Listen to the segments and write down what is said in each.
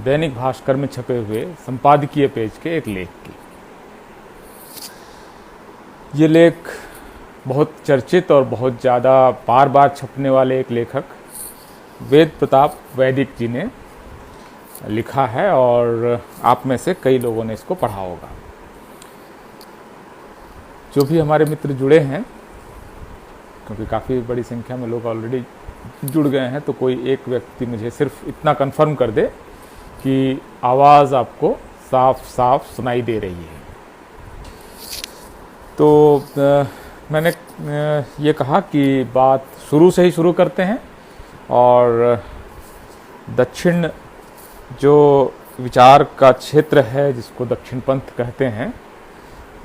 दैनिक भास्कर में छपे हुए संपादकीय पेज के एक लेख की। ये लेख बहुत चर्चित और बहुत ज़्यादा बार बार छपने वाले एक लेखक वेद प्रताप वैदिक जी ने लिखा है और आप में से कई लोगों ने इसको पढ़ा होगा। जो भी हमारे मित्र जुड़े हैं, क्योंकि काफ़ी बड़ी संख्या में लोग ऑलरेडी जुड़ गए हैं, तो कोई एक व्यक्ति मुझे सिर्फ इतना कंफर्म कर दे कि आवाज़ आपको साफ साफ सुनाई दे रही है। तो मैंने ये कहा कि बात शुरू से ही शुरू करते हैं और दक्षिण जो विचार का क्षेत्र है जिसको दक्षिण पंथ कहते हैं,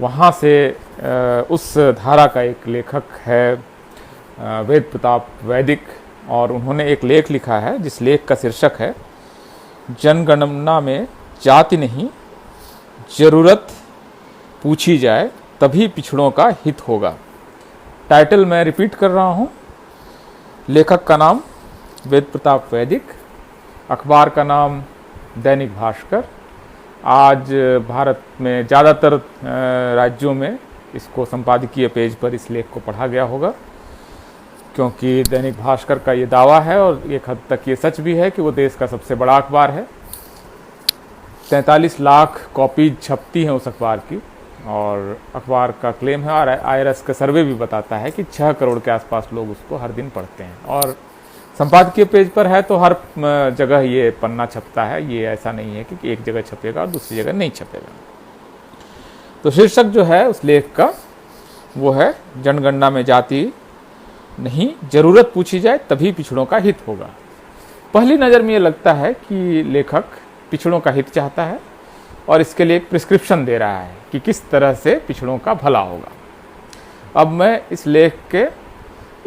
वहाँ से उस धारा का एक लेखक है वेद प्रताप वैदिक, और उन्होंने एक लेख लिखा है जिस लेख का शीर्षक है जनगणना में जाति नहीं, जरूरत पूछी जाए तभी पिछड़ों का हित होगा। टाइटल मैं रिपीट कर रहा हूँ। लेखक का नाम वेद प्रताप वैदिक, अखबार का नाम दैनिक भास्कर। आज भारत में ज़्यादातर राज्यों में इसको संपादकीय पेज पर इस लेख को पढ़ा गया होगा, क्योंकि दैनिक भास्कर का ये दावा है और एक हद तक ये सच भी है कि वो देश का सबसे बड़ा अखबार है। 43 लाख कॉपीज छपती हैं उस अखबार की, और अखबार का क्लेम है और IRS का सर्वे भी बताता है कि 6 करोड़ के आसपास लोग उसको हर दिन पढ़ते हैं। और संपादकीय पेज पर है तो हर जगह ये पन्ना छपता है, ये ऐसा नहीं है कि एक जगह छपेगा और दूसरी जगह नहीं छपेगा। तो शीर्षक जो है उस लेख का वो है जनगणना में जाति नहीं, जरूरत पूछी जाए तभी पिछड़ों का हित होगा। पहली नज़र में ये लगता है कि लेखक पिछड़ों का हित चाहता है और इसके लिए एक प्रिस्क्रिप्शन दे रहा है कि किस तरह से पिछड़ों का भला होगा। अब मैं इस लेख के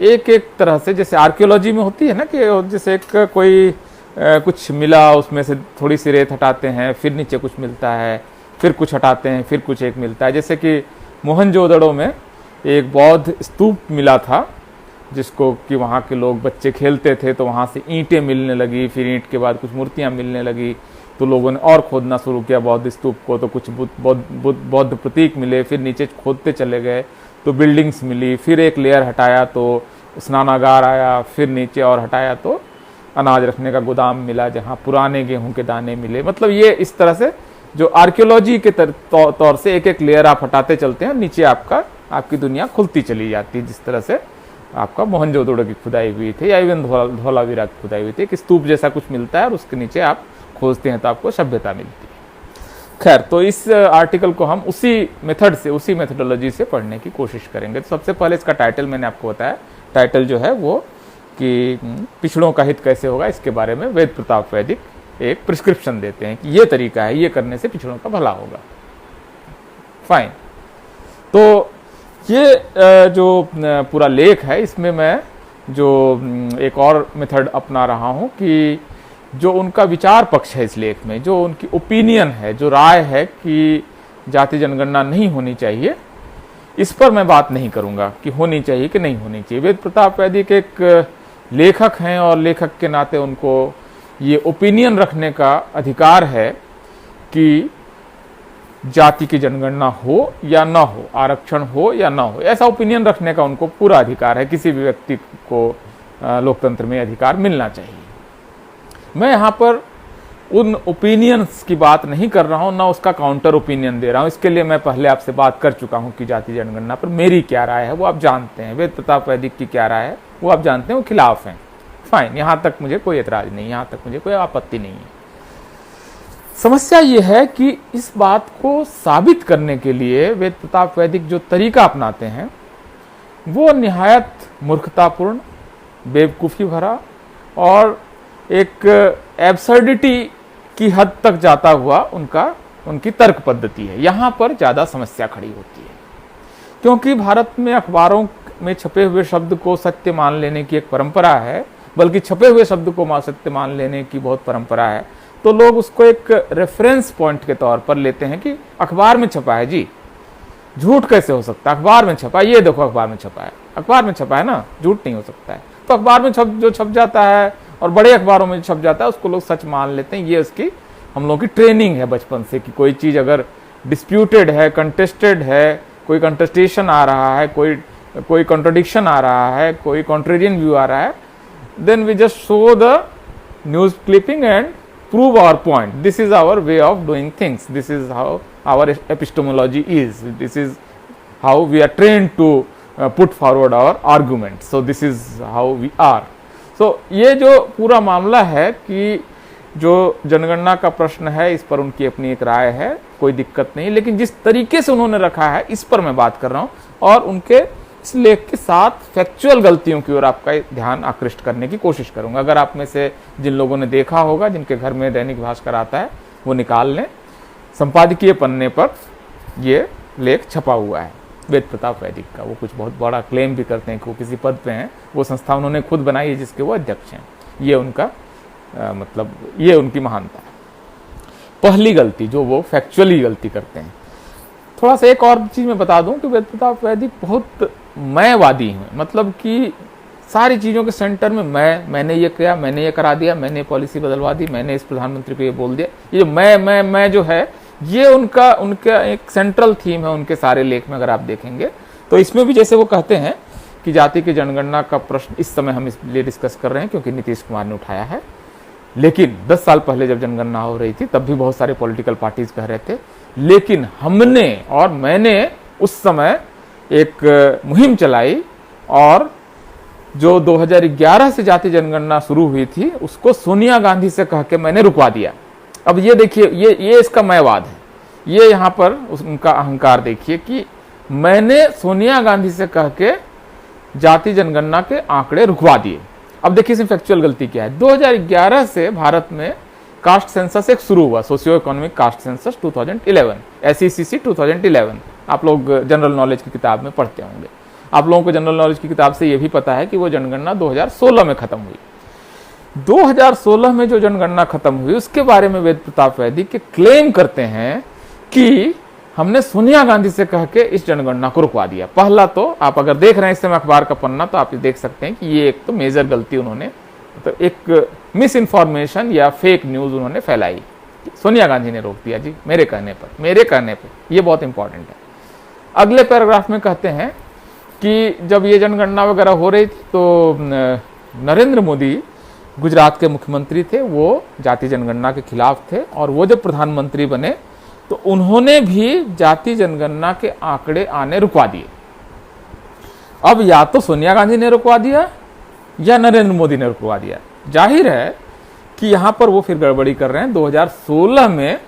एक एक तरह से, जैसे आर्कियोलॉजी में होती है ना कि जैसे एक कोई कुछ मिला, उसमें से थोड़ी सी रेत हटाते हैं, फिर नीचे कुछ मिलता है, फिर कुछ हटाते हैं, फिर कुछ एक मिलता है। जैसे कि मोहनजोदड़ो में एक बौद्ध स्तूप मिला था जिसको कि वहाँ के लोग बच्चे खेलते थे, तो वहाँ से ईंटें मिलने लगी, फिर ईंट के बाद कुछ मूर्तियाँ मिलने लगी, तो लोगों ने और खोदना शुरू किया बौद्ध स्तूप को, तो कुछ बौद्ध प्रतीक मिले, फिर नीचे खोदते चले गए तो बिल्डिंग्स मिली, फिर एक लेयर हटाया तो स्नानागार आया, फिर नीचे और हटाया तो अनाज रखने का गोदाम मिला जहाँ पुराने गेहूं के दाने मिले। मतलब ये इस तरह से जो आर्कियोलॉजी के तौर से एक एक लेयर आप हटाते चलते हैं, नीचे आपकी दुनिया खुलती चली जाती है। जिस तरह से आपका मोहनजोदड़ो की खुदाई हुई थी या इवन धौलावीरा की खुदाई हुई थी, एक स्तूप जैसा कुछ मिलता है और उसके नीचे आप खोजते हैं तो आपको सभ्यता मिलती है। खैर, तो इस आर्टिकल को हम उसी मेथड से, उसी मेथोडोलॉजी से पढ़ने की कोशिश करेंगे। तो सबसे पहले इसका टाइटल मैंने आपको बताया, टाइटल जो है वो कि पिछड़ों का हित कैसे होगा, इसके बारे में वेद प्रताप वैदिक एक प्रिस्क्रिप्शन देते हैं कि ये तरीका है, ये करने से पिछड़ों का भला होगा। फाइन। तो ये जो पूरा लेख है, इसमें मैं जो एक और मेथड अपना रहा हूँ कि जो उनका विचार पक्ष है इस लेख में, जो उनकी ओपिनियन है, जो राय है कि जाति जनगणना नहीं होनी चाहिए, इस पर मैं बात नहीं करूंगा कि होनी चाहिए कि नहीं होनी चाहिए। वेद प्रताप वैदिक एक लेखक हैं और लेखक के नाते उनको ये ओपिनियन रखने का अधिकार है कि जाति की जनगणना हो या ना हो, आरक्षण हो या ना हो, ऐसा ओपिनियन रखने का उनको पूरा अधिकार है। किसी भी व्यक्ति को लोकतंत्र में अधिकार मिलना चाहिए। मैं यहाँ पर उन ओपिनियंस की बात नहीं कर रहा हूँ, ना उसका काउंटर ओपिनियन दे रहा हूँ। इसके लिए मैं पहले आपसे बात कर चुका हूँ कि जाति जनगणना पर मेरी क्या राय है वो आप जानते हैं, वेद प्रताप वैदिक की क्या राय है वो आप जानते हैं, वो खिलाफ हैं। फाइन, यहाँ तक मुझे कोई एतराज नहीं, यहाँ तक मुझे कोई आपत्ति नहीं है। समस्या ये है कि इस बात को साबित करने के लिए वेद प्रताप वैदिक जो तरीका अपनाते हैं वो निहायत मूर्खतापूर्ण, बेवकूफ़ी भरा और एक एब्सर्डिटी की हद तक जाता हुआ उनकी तर्क पद्धति है। यहाँ पर ज़्यादा समस्या खड़ी होती है, क्योंकि भारत में अखबारों में छपे हुए शब्द को सत्य मान लेने की एक परंपरा है, बल्कि छपे हुए शब्द को सत्य मान लेने की बहुत परंपरा है। तो लोग उसको एक रेफरेंस पॉइंट के तौर पर लेते हैं कि अखबार में छपा है जी, झूठ कैसे हो सकता है, अखबार में छपा है, ये देखो अखबार में छपा है, अखबार में छपा है ना, झूठ नहीं हो सकता है। तो अखबार में जो छप जाता है और बड़े अखबारों में छप जाता है उसको लोग सच मान लेते हैं। ये उसकी हम लोगों की ट्रेनिंग है बचपन से कि कोई चीज़ अगर डिस्प्यूटेड है, कंटेस्टेड है, कोई कंटेस्टेशन आ रहा है, कोई कॉन्ट्रडिक्शन आ रहा है, कोई कॉन्ट्रेरियन व्यू आ रहा है, then we just show the news clipping and prove our point. This is our way of doing things. This is how our epistemology is. This is how we are trained to put forward our arguments. So this is how we are. So ये जो पूरा मामला है कि जो जनगणना का प्रश्न है, इस पर उनकी अपनी एक राय है, कोई दिक्कत नहीं, लेकिन जिस तरीके से उन्होंने रखा है इस पर मैं बात कर रहा हूँ और उनके इस लेख के साथ फैक्चुअल गलतियों की ओर आपका ध्यान आकृष्ट करने की कोशिश करूंगा। अगर आप में से जिन लोगों ने देखा होगा, जिनके घर में दैनिक भास्कर आता है, वो निकाल लें। संपादकीय पन्ने पर ये लेख छपा हुआ है वेद प्रताप वैदिक का। वो कुछ बहुत बड़ा क्लेम भी करते हैं कि वो किसी पद पे हैं, वो संस्था उन्होंने खुद बनाई है जिसके वो अध्यक्ष हैं। ये उनका मतलब ये उनकी महानता है। पहली गलती जो वो फैक्चुअली गलती करते हैं, थोड़ा सा एक और चीज मैं बता दूं कि वेद प्रताप वैदिक बहुत मैंवादी हैं, मतलब कि सारी चीज़ों के सेंटर में मैंने ये किया, मैंने ये करा दिया, मैंने पॉलिसी बदलवा दी, मैंने इस प्रधानमंत्री को ये बोल दिया। ये जो मैं जो है, ये उनका एक सेंट्रल थीम है उनके सारे लेख में। अगर आप देखेंगे तो इसमें भी जैसे वो कहते हैं कि जाति की जनगणना का प्रश्न इस समय हम इसलिए डिस्कस कर रहे हैं क्योंकि नीतीश कुमार ने उठाया है, लेकिन 10 साल पहले जब जनगणना हो रही थी तब भी बहुत सारे पॉलिटिकल पार्टीज कह रहे थे, लेकिन हमने और मैंने उस समय एक मुहिम चलाई और जो 2011 से जाति जनगणना शुरू हुई थी उसको सोनिया गांधी से कह के मैंने रुकवा दिया। अब ये देखिए, ये इसका मैंवाद है। ये यहाँ पर उनका अहंकार देखिए कि मैंने सोनिया गांधी से कह के जाति जनगणना के आंकड़े रुकवा दिए। अब देखिए इसमें फैक्चुअल गलती क्या है। 2011 से भारत में कास्ट सेंसस एक शुरू हुआ, socio economic caste census 2011, SECC 2011। आप लोग जनरल नॉलेज की किताब में पढ़ते होंगे। आप लोगों को जनरल नॉलेज की किताब से यह भी पता है कि वो जनगणना 2016 में खत्म हुई। 2016 में जो जनगणना खत्म हुई उसके बारे में वेद प्रताप वैदिक के क्लेम करते हैं कि हमने सोनिया गांधी से कह के इस जनगणना को रुकवा दिया। पहला तो आप अगर देख रहे हैं इस समय अखबार का पन्ना तो आप ये देख सकते हैं कि ये एक तो मेजर गलती उन्होंने, मतलब एक मिस इन्फॉर्मेशन या फेक न्यूज उन्होंने फैलाई। सोनिया गांधी ने रोक दिया जी, मेरे कहने पर। ये बहुत इंपॉर्टेंट है। अगले पैराग्राफ में कहते हैं कि जब ये जनगणना वगैरह हो रही थी तो नरेंद्र मोदी गुजरात के मुख्यमंत्री थे, वो जाति जनगणना के खिलाफ थे और वो जब प्रधानमंत्री बने तो उन्होंने भी जाति जनगणना के आंकड़े आने रुकवा दिए। अब या तो सोनिया गांधी ने रुकवा दिया या नरेंद्र मोदी ने रुकवा दिया। जाहिर है कि यहां पर वो फिर गड़बड़ी कर रहे हैं। 2016 में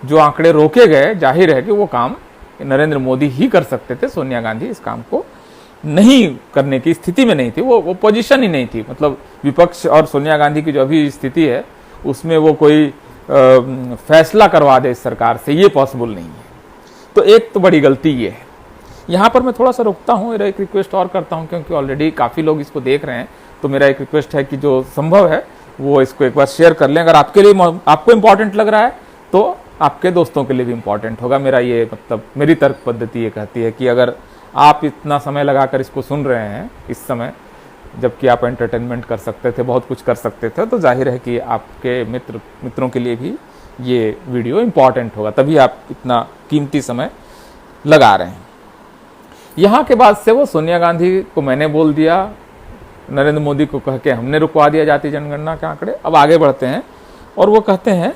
जो आंकड़े रोके गए, जाहिर है कि वो काम नरेंद्र मोदी ही कर सकते थे, सोनिया गांधी इस काम को नहीं करने की स्थिति में नहीं थी, वो पोजीशन ही नहीं थी। मतलब विपक्ष और सोनिया गांधी की जो अभी स्थिति है उसमें वो कोई फैसला करवा दे इस सरकार से, ये पॉसिबल नहीं है। तो एक तो बड़ी गलती ये है। यहाँ पर मैं थोड़ा सा रुकता हूँ, मेरा एक रिक्वेस्ट और करता हूँ क्योंकि ऑलरेडी काफ़ी लोग इसको देख रहे हैं, तो मेरा एक रिक्वेस्ट है कि जो संभव है वो इसको एक बार शेयर कर लें। अगर आपके लिए आपको इम्पोर्टेंट लग रहा है तो आपके दोस्तों के लिए भी इम्पोर्टेंट होगा। मेरा ये मतलब मेरी तर्क पद्धति ये कहती है कि अगर आप इतना समय लगाकर इसको सुन रहे हैं इस समय, जबकि आप एंटरटेनमेंट कर सकते थे, बहुत कुछ कर सकते थे, तो जाहिर है कि आपके मित्रों के लिए भी ये वीडियो इम्पॉर्टेंट होगा, तभी आप इतना कीमती समय लगा रहे हैं। यहाँ के बाद से वो सोनिया गांधी को मैंने बोल दिया, नरेंद्र मोदी को कह के हमने रुकवा दिया जाति जनगणना के आंकड़े। अब आगे बढ़ते हैं और वो कहते हैं,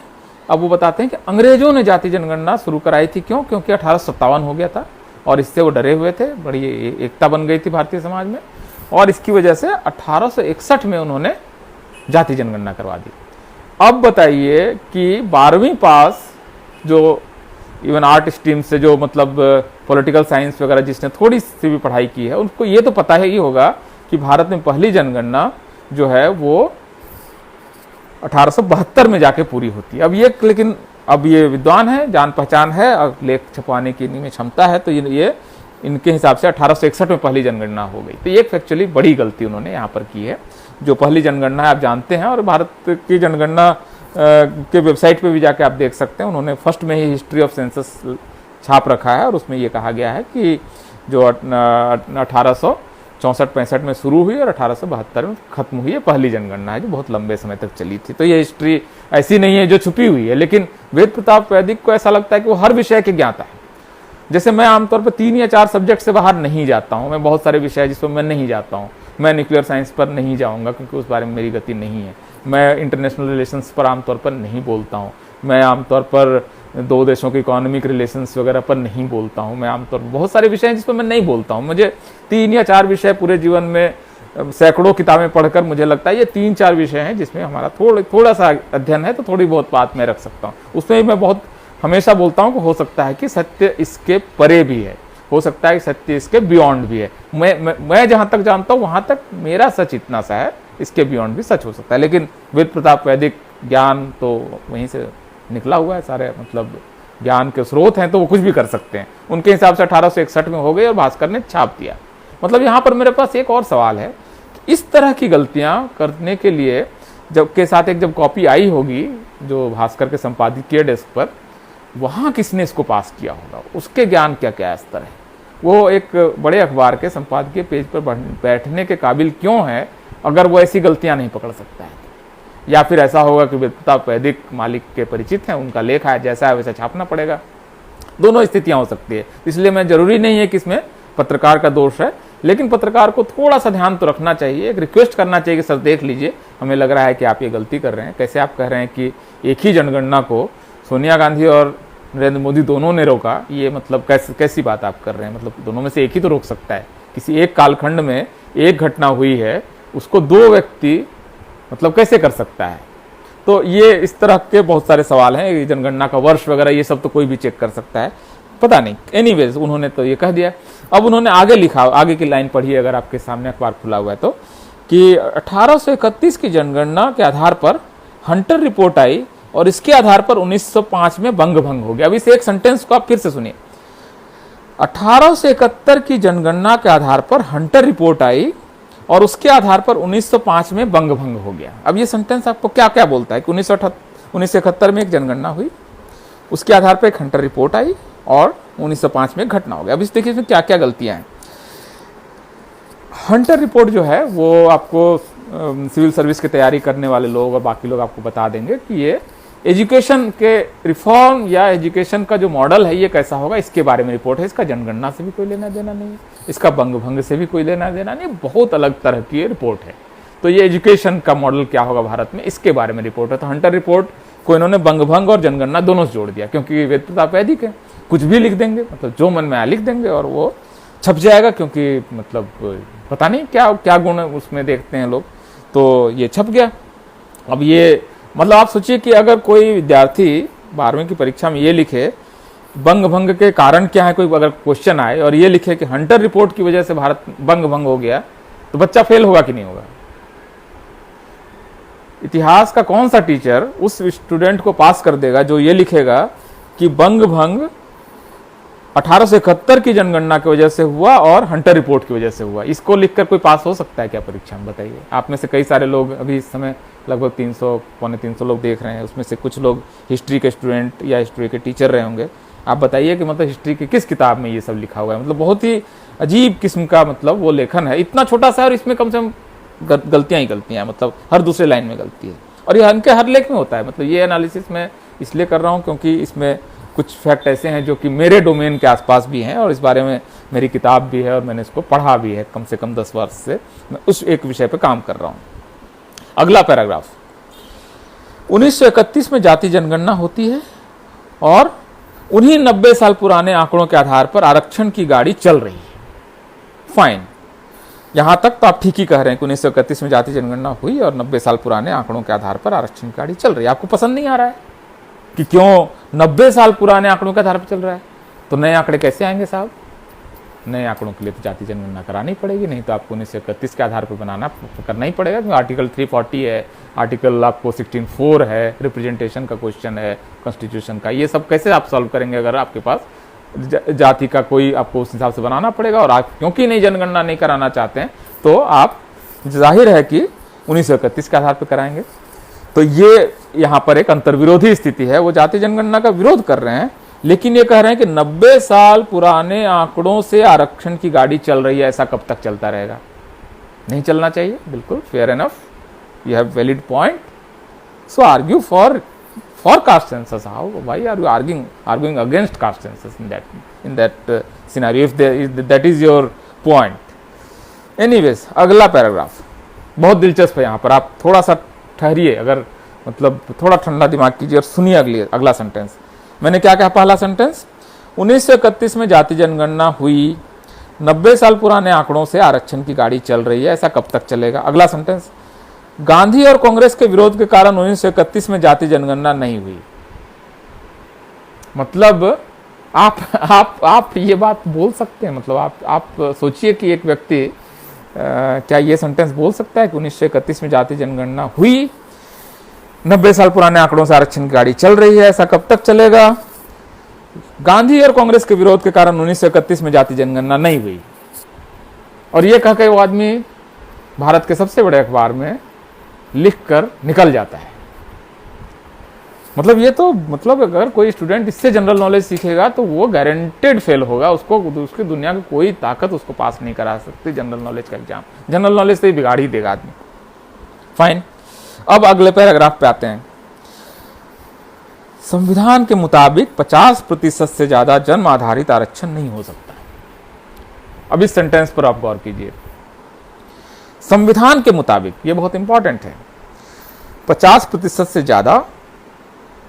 अब वो बताते हैं कि अंग्रेजों ने जाति जनगणना शुरू कराई थी। क्यों? क्योंकि 1857 हो गया था और इससे वो डरे हुए थे, बड़ी एकता बन गई थी भारतीय समाज में, और इसकी वजह से 1861 में उन्होंने जाति जनगणना करवा दी। अब बताइए कि 12वीं पास जो इवन आर्ट स्ट्रीम से जो मतलब पॉलिटिकल साइंस वगैरह जिसने थोड़ी सी भी पढ़ाई की है उनको ये तो पता ही होगा कि भारत में पहली जनगणना जो है वो 1872 में जाके पूरी होती है। अब ये, लेकिन अब ये विद्वान है, जान पहचान है और लेख छपवाने की इनमें क्षमता है, तो ये इनके हिसाब से 1861 में पहली जनगणना हो गई। तो ये एक्चुअली बड़ी गलती उन्होंने यहाँ पर की है। जो पहली जनगणना है आप जानते हैं, और भारत की जनगणना के वेबसाइट पे भी जाके आप देख सकते हैं, उन्होंने फर्स्ट में ही हिस्ट्री ऑफ सेंसस छाप रखा है और उसमें ये कहा गया है कि जो 64-65 में शुरू हुई और 1872 में खत्म हुई। ये पहली जनगणना है जो बहुत लंबे समय तक चली थी। तो ये हिस्ट्री ऐसी नहीं है जो छुपी हुई है, लेकिन वेद प्रताप वैदिक को ऐसा लगता है कि वो हर विषय के ज्ञाता है। जैसे मैं आमतौर पर 3 या 4 सब्जेक्ट से बाहर नहीं जाता हूँ, मैं बहुत सारे विषय जिसमें मैं नहीं जाता हूँ। मैं न्यूक्लियर साइंस पर नहीं जाऊँगा क्योंकि उस बारे में मेरी गति नहीं है। मैं इंटरनेशनल रिलेशंस पर आमतौर पर नहीं बोलता हूँ। मैं आमतौर पर 2 देशों के इकोनॉमिक रिलेशंस वगैरह पर नहीं बोलता हूँ। मैं आमतौर पर बहुत सारे विषय हैं जिस पर मैं नहीं बोलता हूँ। मुझे 3 या 4 विषय पूरे जीवन में, सैकड़ों किताबें पढ़कर मुझे लगता है ये 3-4 विषय हैं जिसमें हमारा थोड़ा सा अध्ययन है, तो थोड़ी बहुत बात मैं रख सकता हूँ। उसमें मैं बहुत हमेशा बोलता हूँ कि हो सकता है कि सत्य इसके परे भी है, हो सकता है कि सत्य इसके बियॉन्ड भी है। मैं जहाँ तक जानता हूँ वहाँ तक मेरा सच इतना सा है, इसके बियॉन्ड भी सच हो सकता है। लेकिन वेद प्रताप वैदिक ज्ञान तो वहीं से निकला हुआ है, सारे मतलब ज्ञान के स्रोत हैं, तो वो कुछ भी कर सकते हैं। उनके हिसाब से 1861 में हो गए और भास्कर ने छाप दिया। मतलब यहाँ पर मेरे पास एक और सवाल है, इस तरह की गलतियां करने के लिए जब कॉपी आई होगी जो भास्कर के संपादकीय डेस्क पर, वहां किसने इसको पास किया होगा, उसके ज्ञान क्या क्या स्तर है, वो एक बड़े अखबार के संपादकीय पेज पर बैठने के काबिल क्यों है अगर वो ऐसी गलतियां नहीं पकड़ सकता है। या फिर ऐसा होगा कि वेद प्रताप वैदिक मालिक के परिचित हैं, उनका लेखा है, जैसा है वैसा छापना पड़ेगा। दोनों स्थितियां हो सकती है। इसलिए मैं जरूरी नहीं है कि इसमें पत्रकार का दोष है, लेकिन पत्रकार को थोड़ा सा ध्यान तो रखना चाहिए, एक रिक्वेस्ट करना चाहिए कि सर देख लीजिए, हमें लग रहा है कि आप ये गलती कर रहे हैं। कैसे आप कह रहे हैं कि एक ही जनगणना को सोनिया गांधी और नरेंद्र मोदी दोनों ने रोका, ये मतलब कैसी बात आप कर रहे हैं। मतलब दोनों में से एक ही तो रोक सकता है। किसी एक कालखंड में एक घटना हुई है, उसको 2 व्यक्ति मतलब कैसे कर सकता है। तो ये इस तरह के बहुत सारे सवाल हैं। जनगणना का वर्ष वगैरह ये सब तो कोई भी चेक कर सकता है, पता नहीं। एनीवेज उन्होंने तो ये कह दिया। अब उन्होंने आगे लिखा, आगे की लाइन पढ़िए अगर आपके सामने अखबार खुला हुआ है तो, कि 1831 की जनगणना के आधार पर हंटर रिपोर्ट आई और इसके आधार पर 1905 में बंग भंग हो गया। अब इस एक सेंटेंस को आप फिर से सुनिए। 1871 की जनगणना के आधार पर हंटर रिपोर्ट आई और उसके आधार पर 1905 में बंग भंग हो गया। अब ये सेंटेंस आपको क्या क्या बोलता है कि 1971 में एक जनगणना हुई, उसके आधार पर एक हंटर रिपोर्ट आई और 1905 में घटना हो गया। अब इस देखिए इसमें क्या क्या गलतियां हैं। हंटर रिपोर्ट जो है वो आपको सिविल सर्विस की तैयारी करने वाले लोग और बाकी लोग आपको बता देंगे कि ये एजुकेशन के रिफॉर्म या एजुकेशन का जो मॉडल है ये कैसा होगा, इसके बारे में रिपोर्ट है। इसका जनगणना से भी कोई लेना देना नहीं है, इसका बंग भंग से भी कोई लेना देना नहीं, बहुत अलग तरह की रिपोर्ट है। तो ये एजुकेशन का मॉडल क्या होगा भारत में, इसके बारे में रिपोर्ट है। तो हंटर रिपोर्ट को इन्होंने बंग भंग और जनगणना दोनों से जोड़ दिया, क्योंकि वेद प्रताप वैदिक है, कुछ भी लिख देंगे, मतलब जो मन में आया लिख देंगे और वो छप जाएगा। क्योंकि मतलब पता नहीं क्या क्या गुण उसमें देखते हैं लोग, तो ये छप गया। अब ये मतलब आप सोचिए कि अगर कोई विद्यार्थी 12वीं की परीक्षा में ये लिखे बंग भंग के कारण क्या है, कोई अगर क्वेश्चन आए और ये लिखे कि हंटर रिपोर्ट की वजह से भारत बंग भंग हो गया, तो बच्चा फेल होगा कि नहीं होगा। इतिहास का कौन सा टीचर उस स्टूडेंट को पास कर देगा जो ये लिखेगा कि बंग भंग 1871 की जनगणना की वजह से हुआ और हंटर रिपोर्ट की वजह से हुआ। इसको लिखकर कोई पास हो सकता है क्या परीक्षा में, बताइए। आप में से कई सारे लोग अभी इस समय लगभग 300 पौने 300 लोग देख रहे हैं, उसमें से कुछ लोग हिस्ट्री के स्टूडेंट या हिस्ट्री के टीचर रहे होंगे। आप बताइए कि मतलब हिस्ट्री की किस किताब में ये सब लिखा हुआ है। मतलब बहुत ही अजीब किस्म का मतलब वो लेखन है, इतना छोटा सा, और इसमें कम से कम गलतियां ही गलतियां हैं, मतलब हर दूसरे लाइन में गलती है। और ये इनके हर लेख में होता है। मतलब ये एनालिसिस मैं इसलिए कर रहा हूँ क्योंकि इसमें कुछ फैक्ट ऐसे हैं जो कि मेरे डोमेन के आसपास भी हैं और इस बारे में मेरी किताब भी है और मैंने इसको पढ़ा भी है। कम से कम 10 वर्ष से मैं उस एक विषय पर काम कर रहा हूँ। अगला पैराग्राफ, 1931 में जाति जनगणना होती है और उन्हीं 90 साल पुराने आंकड़ों के आधार पर आरक्षण की गाड़ी चल रही है। फाइन, यहां तक तो आप ठीक ही कह रहे हैं कि 1931 में जाति जनगणना हुई और 90 साल पुराने आंकड़ों के आधार पर आरक्षण की गाड़ी चल रही है। आपको पसंद नहीं आ रहा है कि क्यों 90 साल पुराने आंकड़ों के आधार पर चल रहा है, तो नए आंकड़े कैसे आएंगे साहब। नए आंकड़ों के लिए तो जाति जनगणना करानी पड़ेगी, नहीं तो आपको 1931 के आधार पर करना ही पड़ेगा। क्योंकि आर्टिकल 340 है, आर्टिकल आपको 16(4) है, रिप्रेजेंटेशन का क्वेश्चन है कॉन्स्टिट्यूशन का। ये सब कैसे आप सॉल्व करेंगे अगर आपके पास जाति का कोई, आपको उस हिसाब से बनाना पड़ेगा। और आप क्योंकि नई जनगणना नहीं कराना चाहते हैं तो आप जाहिर है कि 1931 के आधार पर कराएंगे। तो ये यहाँ पर एक अंतर्विरोधी स्थिति है। वो जाति जनगणना का विरोध कर रहे हैं, लेकिन ये कह रहे हैं कि 90 साल पुराने आंकड़ों से आरक्षण की गाड़ी चल रही है, ऐसा कब तक चलता रहेगा? नहीं चलना चाहिए, बिल्कुल fair enough, you have valid point, so argue for caste census. How, why are you arguing against caste census in that scenario, if that is your point? Anyways, अगला पैराग्राफ बहुत दिलचस्प है। यहाँ पर आप थोड़ा सा ठहरिए, अगर मतलब थोड़ा ठंडा दिमाग कीजिए और सुनिए अगला सेंटेंस। मैंने क्या कहा? पहला सेंटेंस, 1931 में जाति जनगणना हुई, 90 साल पुराने आंकड़ों से आरक्षण की गाड़ी चल रही है, ऐसा कब तक चलेगा? अगला सेंटेंस, गांधी और कांग्रेस के विरोध के कारण 1931 में जाति जनगणना नहीं हुई। मतलब आप ये बात बोल सकते हैं, मतलब आप सोचिए कि एक व्यक्ति क्या ये सेंटेंस बोल सकता है कि 1931 में जाति जनगणना हुई, 90 साल पुराने आंकड़ों से आरक्षण की गाड़ी चल रही है, ऐसा कब तक चलेगा? गांधी और कांग्रेस के विरोध के कारण 1931 में जाति जनगणना नहीं हुई। और ये कह के वो आदमी भारत के सबसे बड़े अखबार में लिखकर निकल जाता है। मतलब ये तो मतलब अगर कोई स्टूडेंट इससे जनरल नॉलेज सीखेगा तो वो गारंटेड फेल होगा, उसको उसकी दुनिया की कोई ताकत उसको पास नहीं करा सकती जनरल नॉलेज का एग्जाम। जनरल नॉलेज से ही बिगाड़ ही देगा आदमी। फाइन, अब अगले पैराग्राफ पे आते हैं। संविधान के मुताबिक 50% से ज्यादा जन्म आधारित आरक्षण नहीं हो सकता। अब इस सेंटेंस पर आप गौर कीजिए। संविधान के मुताबिक, ये बहुत इंपॉर्टेंट है, 50% से ज्यादा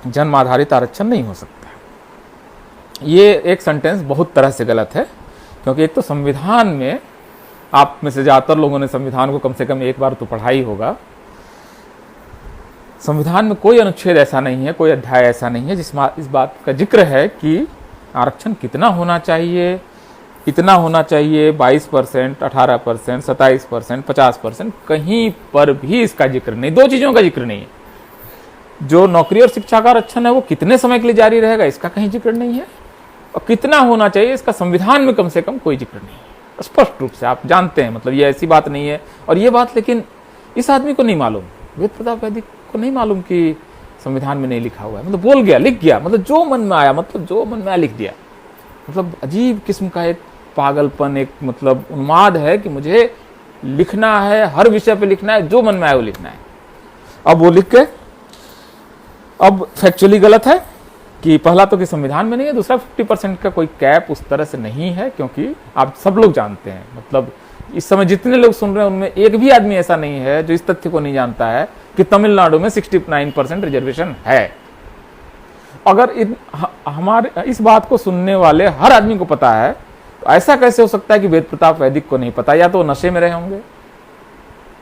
जन्म आधारित आरक्षण नहीं हो सकता। ये एक सेंटेंस बहुत तरह से गलत है, क्योंकि एक तो संविधान में, आप में से ज्यादातर लोगों ने संविधान को कम से कम एक बार तो पढ़ा ही होगा। संविधान में कोई अनुच्छेद ऐसा नहीं है, कोई अध्याय ऐसा नहीं है जिसमें इस बात का जिक्र है कि आरक्षण कितना होना चाहिए, इतना होना चाहिए, 22%, 18%, 27%, 50%, कहीं पर भी इसका जिक्र नहीं। दो चीजों का जिक्र नहीं है। जो नौकरी और शिक्षा का आरक्षण है वो कितने समय के लिए जारी रहेगा, इसका कहीं जिक्र नहीं है, और कितना होना चाहिए इसका संविधान में कम से कम कोई जिक्र नहीं है। स्पष्ट रूप से आप जानते हैं, मतलब ये ऐसी बात नहीं है। और ये बात लेकिन इस आदमी को नहीं मालूम, वेद प्रताप वैदिक को नहीं मालूम कि संविधान में नहीं लिखा हुआ है। मतलब बोल गया, लिख गया, मतलब जो मन में आया, मतलब जो मन में आया लिख दिया। मतलब अजीब किस्म का एक पागलपन, एक मतलब उन्माद है कि मुझे लिखना है, हर विषय पे लिखना है, जो मन में आए वो लिखना है। अब वो लिख के, अब फैक्चुअली गलत है कि पहला तो कि संविधान में नहीं है, दूसरा 50% का कोई कैप उस तरह से नहीं है, क्योंकि आप सब लोग जानते हैं, मतलब इस समय जितने लोग सुन रहे हैं उनमें एक भी आदमी ऐसा नहीं है जो इस तथ्य को नहीं जानता है कि तमिलनाडु में 69% रिजर्वेशन है। अगर हमारे इस बात को सुनने वाले हर आदमी को पता है, तो ऐसा कैसे हो सकता है कि वेद प्रताप वैदिक को नहीं पता? या तो नशे में रहे होंगे,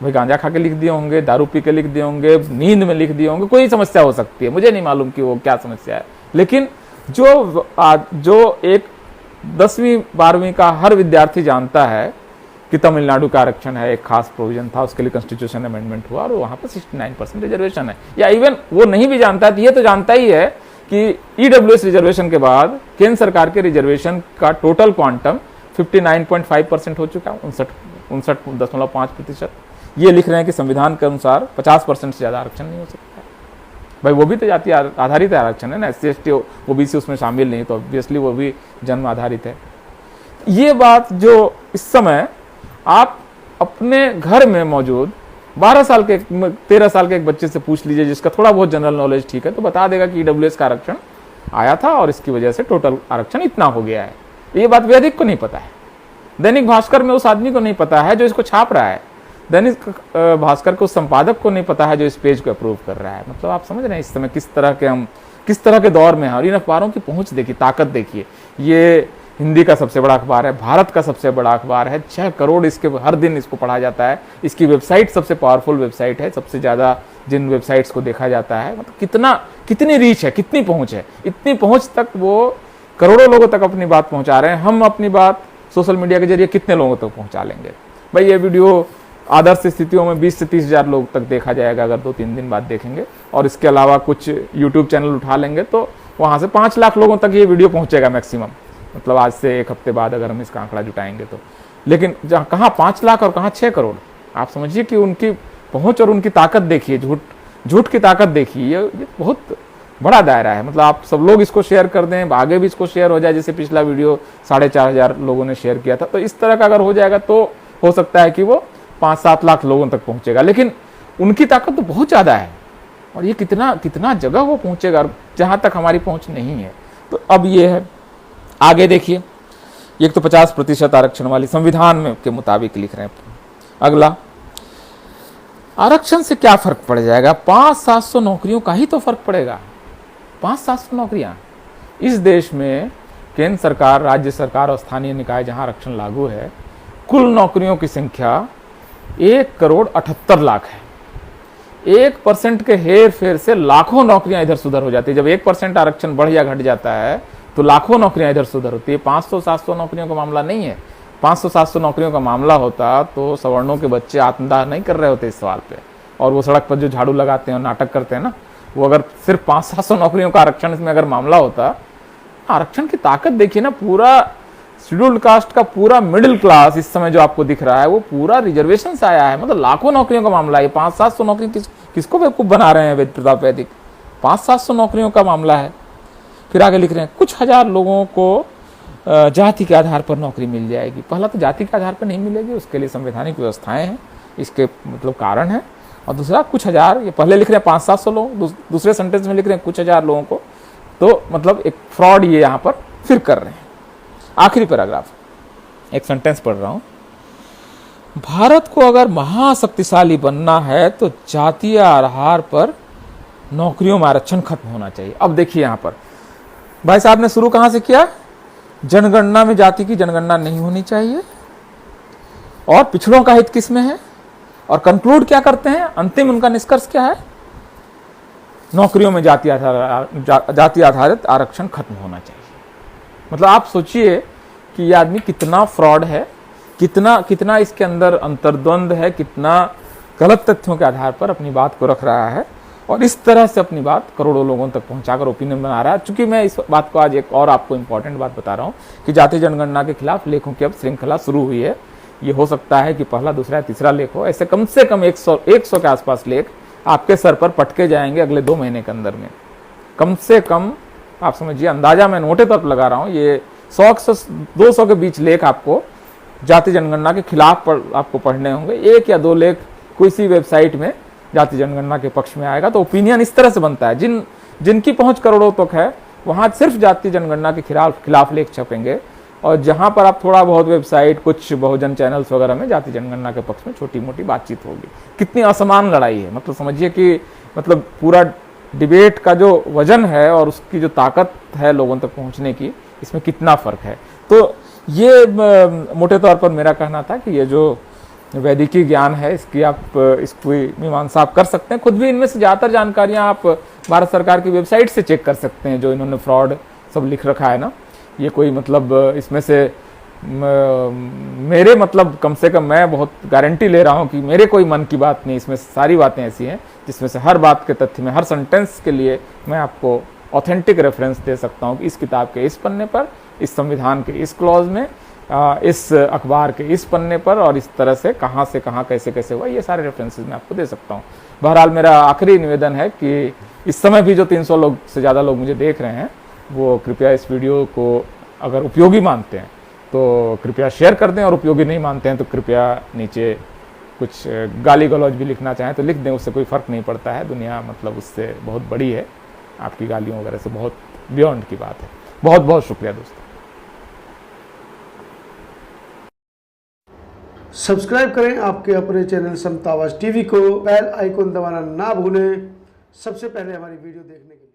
भाई गांजा खा के लिख दिए होंगे, दारू पी के लिख दिए होंगे, नींद में लिख दिए होंगे, कोई समस्या हो सकती है, मुझे नहीं मालूम कि वो क्या समस्या है। लेकिन जो एक 10वीं 12वीं का हर विद्यार्थी जानता है कि तमिलनाडु का आरक्षण है, एक खास प्रोविजन था, उसके लिए कॉन्स्टिट्यूशन अमेंडमेंट हुआ और वहां पर 69% रिजर्वेशन है, या इवन वो नहीं भी जानता है तो ये तो जानता ही है कि ईडब्ल्यूएस रिजर्वेशन के बाद केंद्र सरकार के रिजर्वेशन का टोटल क्वांटम 59.5% हो चुका है, 59.5%। ये लिख रहे हैं कि संविधान के अनुसार 50% से ज्यादा आरक्षण नहीं हो सकता। भाई वो भी तो जाति आधारित आरक्षण है ना, SC ST OBC उसमें शामिल नहीं, तो ऑब्वियसली वो भी जन्म आधारित है। ये बात जो इस समय आप अपने घर में मौजूद 12 साल के 13 साल के एक बच्चे से पूछ लीजिए जिसका थोड़ा बहुत जनरल नॉलेज ठीक है, तो बता देगा कि ईडब्ल्यूएस का आरक्षण आया था और इसकी वजह से टोटल आरक्षण इतना हो गया है। ये बात वैदिक को नहीं पता है, दैनिक भास्कर में उस आदमी को नहीं पता है जो इसको छाप रहा है, दैनिक भास्कर को उस संपादक को नहीं पता है जो इस पेज को अप्रूव कर रहा है। मतलब आप समझ रहे हैं इस समय किस तरह के दौर में है। और इन अखबारों की पहुंच देखिए, ताकत देखिए। ये हिंदी का सबसे बड़ा अखबार है, भारत का सबसे बड़ा अखबार है, 6 करोड़ इसके हर दिन इसको पढ़ा जाता है। इसकी वेबसाइट सबसे पावरफुल वेबसाइट है, सबसे ज्यादा जिन वेबसाइट्स को देखा जाता है। मतलब कितनी रीच है, कितनी पहुंच है, इतनी पहुंच तक वो करोड़ों लोगों तक अपनी बात पहुंचा रहे हैं। हम अपनी बात सोशल मीडिया के जरिए कितने लोगों तक पहुंचा लेंगे? भाई ये वीडियो आदर्श स्थितियों में 20 से 30 हजार लोग तक देखा जाएगा अगर 2-3 दिन बाद देखेंगे, और इसके अलावा कुछ यूट्यूब चैनल उठा लेंगे तो वहां से 5 लाख लोगों तक ये वीडियो पहुंचेगा मैक्सिमम, मतलब आज से एक हफ्ते बाद अगर हम इसका आंकड़ा जुटाएंगे तो। लेकिन जहाँ कहाँ 5 लाख और कहाँ 6 करोड़, आप समझिए कि उनकी पहुंच और उनकी ताकत देखिए, झूठ की ताकत देखिए। ये बहुत बड़ा दायरा है। मतलब आप सब लोग इसको शेयर कर दें, आगे भी इसको शेयर हो जाए, जैसे पिछला वीडियो 4,500 लोगों ने शेयर किया था, तो इस तरह का अगर हो जाएगा तो हो सकता है कि वो 5-7 लाख लोगों तक पहुंचेगा। लेकिन उनकी ताकत तो बहुत ज़्यादा है, और ये कितना कितना जगह वो पहुंचेगा जहां तक हमारी पहुंच नहीं है। तो अब ये है, आगे देखिए, एक तो 50% आरक्षण वाली संविधान में के मुताबिक लिख रहे हैं। अगला, आरक्षण से क्या फर्क पड़ जाएगा? 500-700 नौकरियों का ही तो फर्क पड़ेगा। 500-700 नौकरियां इस देश में केंद्र सरकार, राज्य सरकार और स्थानीय निकाय जहां आरक्षण लागू है, कुल नौकरियों की संख्या 1,78,00,000 है। 1% के हेर फेर से लाखों नौकरियां इधर सुधर हो जाती है। जब 1% आरक्षण बढ़ या घट जाता है तो लाखों नौकरियां इधर सुधर होती है। 500-700 नौकरियों का मामला नहीं है। 500-700 नौकरियों का मामला होता तो सवर्णों के बच्चे आत्मदाह नहीं कर रहे होते इस सवाल पे, और वो सड़क पर जो झाड़ू लगाते हैं और नाटक करते हैं ना, वो अगर सिर्फ 500-700 नौकरियों का आरक्षण इसमें अगर मामला होता, आरक्षण की ताकत देखिए ना, पूरा शेड्यूल्ड कास्ट का पूरा मिडिल क्लास इस समय जो आपको दिख रहा है वो पूरा रिजर्वेशन से आया है। मतलब लाखों नौकरियों का मामला है। 500-700 नौकरी किसको बेवकूफ बना रहे हैं वेद प्रताप वैदिक? 500-700 नौकरियों का मामला है। फिर आगे लिख रहे हैं, कुछ हजार लोगों को जाति के आधार पर नौकरी मिल जाएगी। पहला तो जाति के आधार पर नहीं मिलेगी, उसके लिए संवैधानिक व्यवस्थाएं हैं, इसके मतलब कारण है। और दूसरा, कुछ हजार, ये पहले लिख रहे हैं 500-700 लोग, दूसरे सेंटेंस में लिख रहे हैं कुछ हजार लोगों को, तो मतलब एक फ्रॉड ये यहाँ पर फिर कर रहे हैं। आखिरी पैराग्राफ, एक सेंटेंस पढ़ रहा हूं, भारत को अगर महाशक्तिशाली बनना है तो जातीय आधार पर नौकरियों में आरक्षण खत्म होना चाहिए। अब देखिए यहां पर भाई साहब ने शुरू कहां से किया? जनगणना में जाति की जनगणना नहीं होनी चाहिए, और पिछड़ों का हित किसमें है, और कंक्लूड क्या करते हैं, अंतिम उनका निष्कर्ष क्या है? नौकरियों में जाति आधारित आरक्षण खत्म होना चाहिए। मतलब आप सोचिए कि ये आदमी कितना फ्रॉड है, कितना इसके अंदर अंतर्द्वंद है, कितना गलत तथ्यों के आधार पर अपनी बात को रख रहा है, और इस तरह से अपनी बात करोड़ों लोगों तक पहुंचाकर ओपिनियन बना रहा है। चूंकि मैं इस बात को आज एक और आपको इंपॉर्टेंट बात बता रहा हूं कि जातीय जनगणना के खिलाफ लेखों की अब श्रृंखला शुरू हुई है। ये हो सकता है कि पहला, दूसरा, तीसरा लेख हो, ऐसे कम से कम 100 के आसपास लेख आपके सर पर पटके जाएंगे अगले 2 महीने के अंदर में। कम से कम आप समझिए, अंदाजा मैं मोटे तौर पर लगा रहा हूं, ये 100-200 के बीच लेख आपको जाति जनगणना के खिलाफ आपको पढ़ने होंगे। 1 या 2 लेख किसी वेबसाइट में जाति जनगणना के पक्ष में आएगा। तो ओपिनियन इस तरह से बनता है, जिनकी पहुंच करोड़ों तक है वहां सिर्फ जाति जनगणना के खिलाफ लेख छपेंगे, और जहां पर आप थोड़ा बहुत वेबसाइट, कुछ बहुजन चैनल्स वगैरह में जाति जनगणना के पक्ष में छोटी मोटी बातचीत होगी। कितनी असमान लड़ाई है। मतलब समझिए कि मतलब पूरा डिबेट का जो वजन है और उसकी जो ताकत है लोगों तक पहुंचने की, इसमें कितना फर्क है। तो ये मोटे तौर पर मेरा कहना था कि ये जो वैदिकी ज्ञान है, इसकी मीमांसा आप कर सकते हैं। खुद भी इनमें से ज़्यादातर जानकारियां आप भारत सरकार की वेबसाइट से चेक कर सकते हैं, जो इन्होंने फ्रॉड सब लिख रखा है ना। ये कोई मतलब इसमें से मेरे मतलब कम से कम मैं बहुत गारंटी ले रहा हूं कि मेरे कोई मन की बात नहीं, इसमें सारी बातें ऐसी हैं जिसमें से हर बात के तथ्य में, हर सेंटेंस के लिए मैं आपको ऑथेंटिक रेफरेंस दे सकता हूं कि इस किताब के इस पन्ने पर, इस संविधान के इस क्लॉज में, इस अखबार के इस पन्ने पर, और इस तरह से कहाँ कैसे कैसे हुआ, ये सारे रेफरेंसेस मैं आपको दे सकता हूँ। बहरहाल मेरा आखिरी निवेदन है कि इस समय भी जो 300 लोग से ज़्यादा लोग मुझे देख रहे हैं, वो कृपया इस वीडियो को अगर उपयोगी मानते हैं तो कृपया शेयर कर दें, और उपयोगी नहीं मानते हैं तो कृपया नीचे कुछ गाली गलौज भी लिखना चाहें तो लिख दें, उससे कोई फ़र्क नहीं पड़ता है। दुनिया मतलब उससे बहुत बड़ी है, आपकी गालियों वगैरह से बहुत बियॉन्ड की बात है। बहुत बहुत शुक्रिया दोस्तों। सब्सक्राइब करें आपके अपने चैनल समता आवाज़ टीवी को, बेल आइकन दबाना ना भूलें सबसे पहले हमारी वीडियो देखने के लिए।